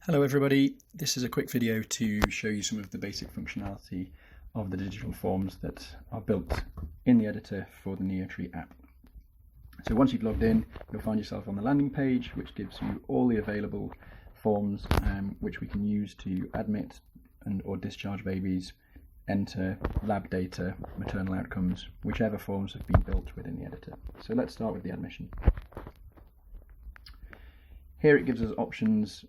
Hello everybody, this is a quick video to show you some of the basic functionality of the digital forms that are built in the editor for the NeoTree app. So once you've logged in, you'll find yourself on the landing page, which gives you all the available forms which we can use to admit or discharge babies, enter lab data, maternal outcomes, whichever forms have been built within the editor. So let's start with the admission. Here it gives us options,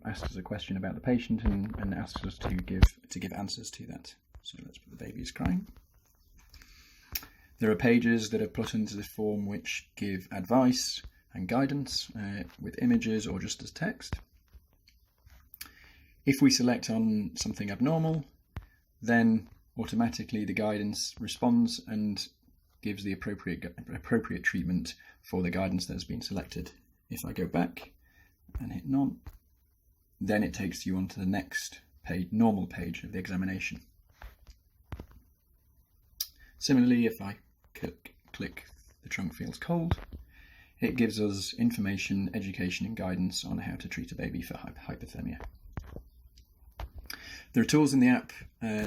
asks us a question about the patient and asks us to give answers to that. So let's put the baby is crying. There are pages that are put into the form which give advice and guidance with images or just as text. If we select on something abnormal, then automatically the guidance responds and gives the appropriate treatment for the guidance that has been selected. If I go back and hit none, then it takes you onto the next page, normal page of the examination. Similarly, if I click the trunk feels cold, it gives us information, education and guidance on how to treat a baby for hypothermia. There are tools in the app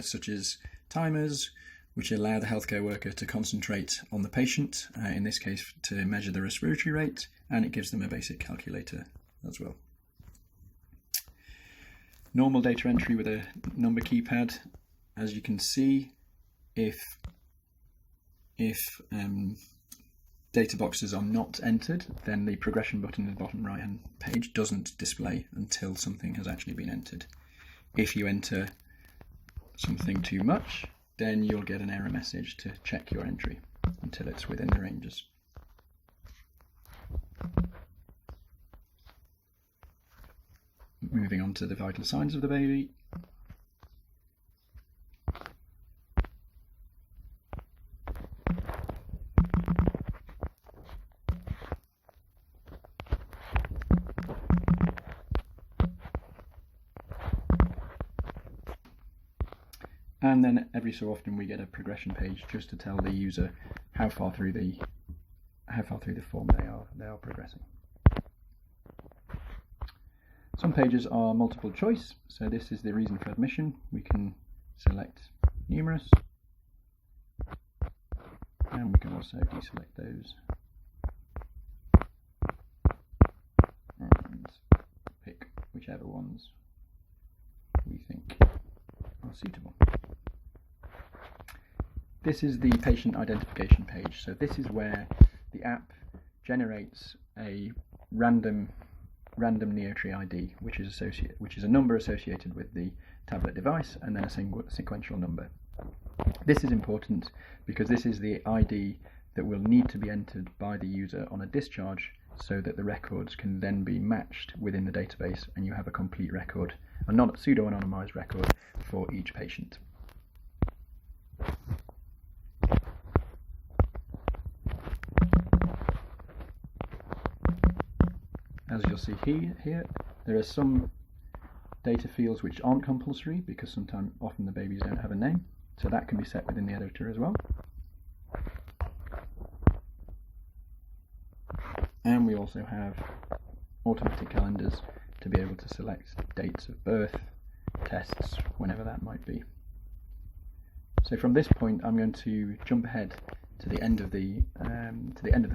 such as timers, which allow the healthcare worker to concentrate on the patient, in this case to measure the respiratory rate, and it gives them a basic calculator as well. Normal data entry with a number keypad. As you can see, if data boxes are not entered, then the progression button in the bottom right hand page doesn't display until something has actually been entered. If you enter something too much, then you'll get an error message to check your entry until it's within the ranges. Moving on to the vital signs of the baby. And then every so often we get a progression page just to tell the user how far through the form they are progressing. Some pages are multiple choice, so this is the reason for admission. We can select numerous, and we can also deselect those and pick whichever ones we think are suitable. This is the patient identification page. So this is where the app generates a random NeoTree ID, which is a number associated with the tablet device, and then a sequential number. This is important because this is the ID that will need to be entered by the user on a discharge, so that the records can then be matched within the database, and you have a complete record, a pseudo-anonymized record for each patient. As you'll see here, there are some data fields which aren't compulsory because often the babies don't have a name, so that can be set within the editor as well. And we also have automatic calendars to be able to select dates of birth, tests, whenever that might be. So from this point, I'm going to jump ahead to the end of the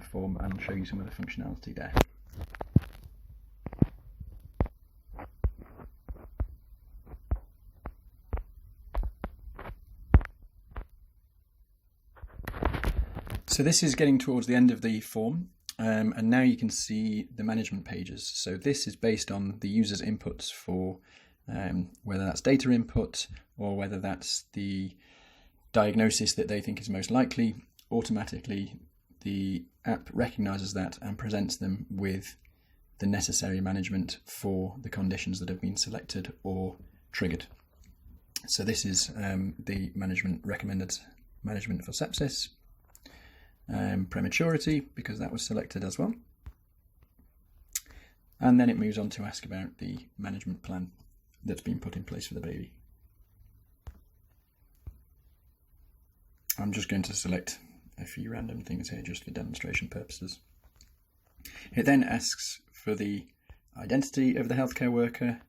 form and show you some of the functionality there. So this is getting towards the end of the form, and now you can see the management pages. So this is based on the user's inputs for whether that's data input or whether that's the diagnosis that they think is most likely. Automatically the app recognizes that and presents them with the necessary management for the conditions that have been selected or triggered. So this is the recommended management for sepsis. Prematurity, because that was selected as well, and then it moves on to ask about the management plan that's been put in place for the baby. I'm just going to select a few random things here just for demonstration purposes. It then asks for the identity of the healthcare worker,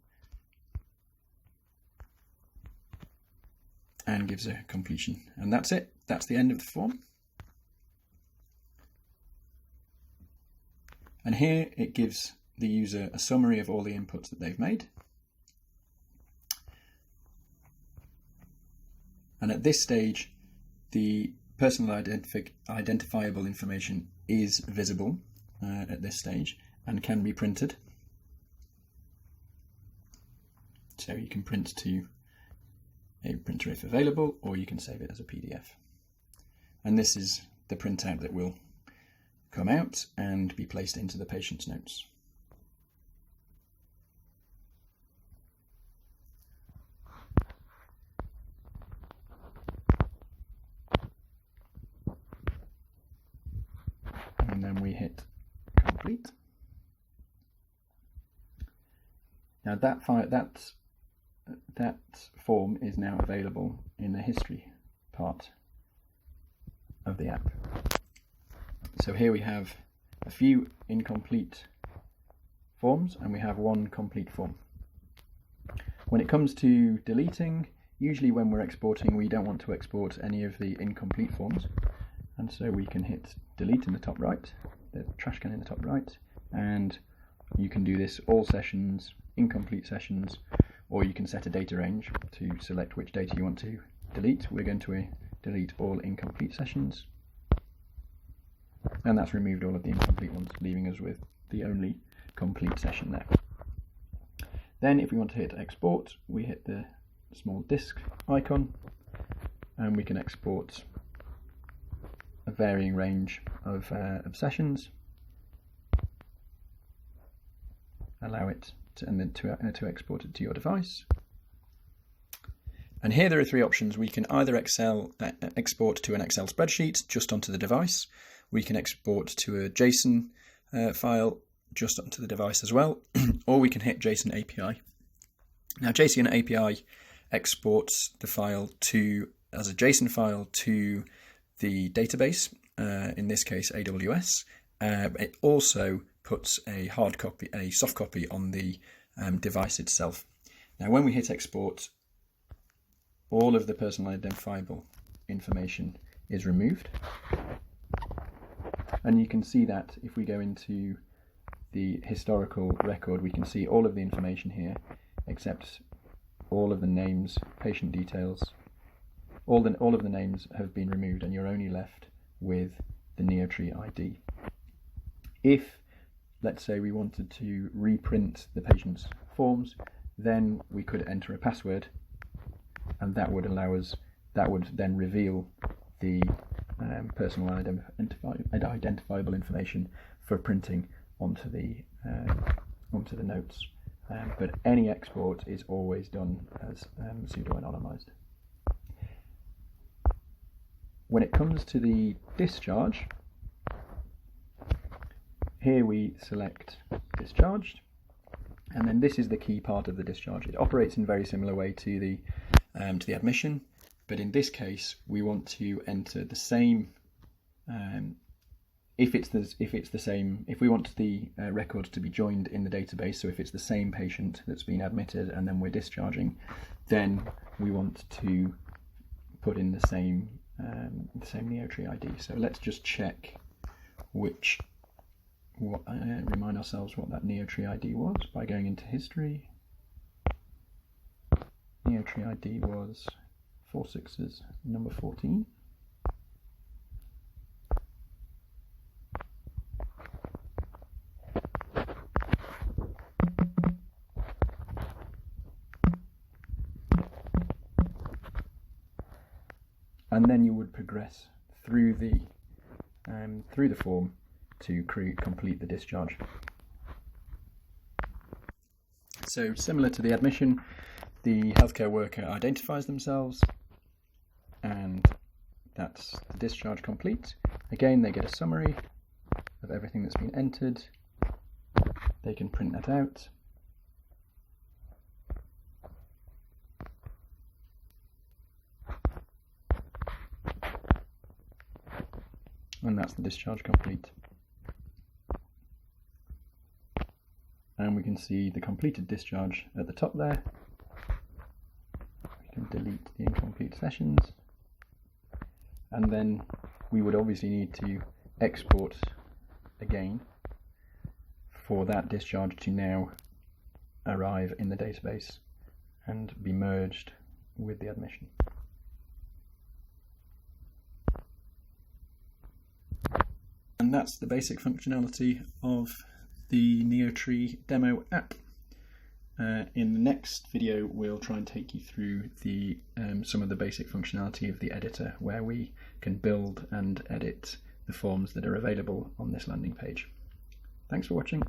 gives a completion. And that's it. That's the end of the form. And here it gives the user a summary of all the inputs that they've made. And at this stage, the personal identifiable information is visible at this stage and can be printed. So you can print to a printer if available, or you can save it as a PDF. And this is the printout that will come out and be placed into the patient's notes. And then we hit complete. Now that form is now available in the history part of the app. So here we have a few incomplete forms and we have one complete form. When it comes to deleting, usually when we're exporting, we don't want to export any of the incomplete forms. And so we can hit delete in the top right, the trash can in the top right, and you can do this all sessions, incomplete sessions, or you can set a data range to select which data you want to delete. We're going to delete all incomplete sessions. And that's removed all of the incomplete ones, leaving us with the only complete session there. Then if we want to hit export, we hit the small disk icon and we can export a varying range of sessions. Allow it to export it to your device. And here there are three options. We can either export to an Excel spreadsheet just onto the device. We can export to a JSON file just onto the device as well, or we can hit JSON API. Now JSON API exports the file as a JSON file to the database, in this case AWS. It also puts a soft copy on the device itself. Now when we hit export, all of the personal identifiable information is removed. And you can see that if we go into the historical record, we can see all of the information here, except all of the names, patient details. All of the names have been removed, and you're only left with the NeoTree ID. If, let's say, we wanted to reprint the patient's forms, then we could enter a password, and that would then reveal the personal identifiable information for printing onto the notes. But any export is always done as pseudo-anonymized. When it comes to the discharge, here we select discharged, and then this is the key part of the discharge. It operates in a very similar way to the admission, but in this case we want to enter the same. If we want the records to be joined in the database, so if it's the same patient that's been admitted and then we're discharging, then we want to put in the same NeoTree ID. So let's just check remind ourselves what that NeoTree ID was by going into history. NeoTree ID was 46's number 14. And then you would progress through the form to complete the discharge. So similar to the admission, the healthcare worker identifies themselves, and that's the discharge complete. Again, they get a summary of everything that's been entered. They can print that out. And that's the discharge complete. And we can see the completed discharge at the top there. We can delete the incomplete sessions. And then we would obviously need to export again for that discharge to now arrive in the database and be merged with the admission. And that's the basic functionality of the NeoTree Demo App. In the next video, we'll try and take you through some of the basic functionality of the editor, where we can build and edit the forms that are available on this landing page. Thanks for watching.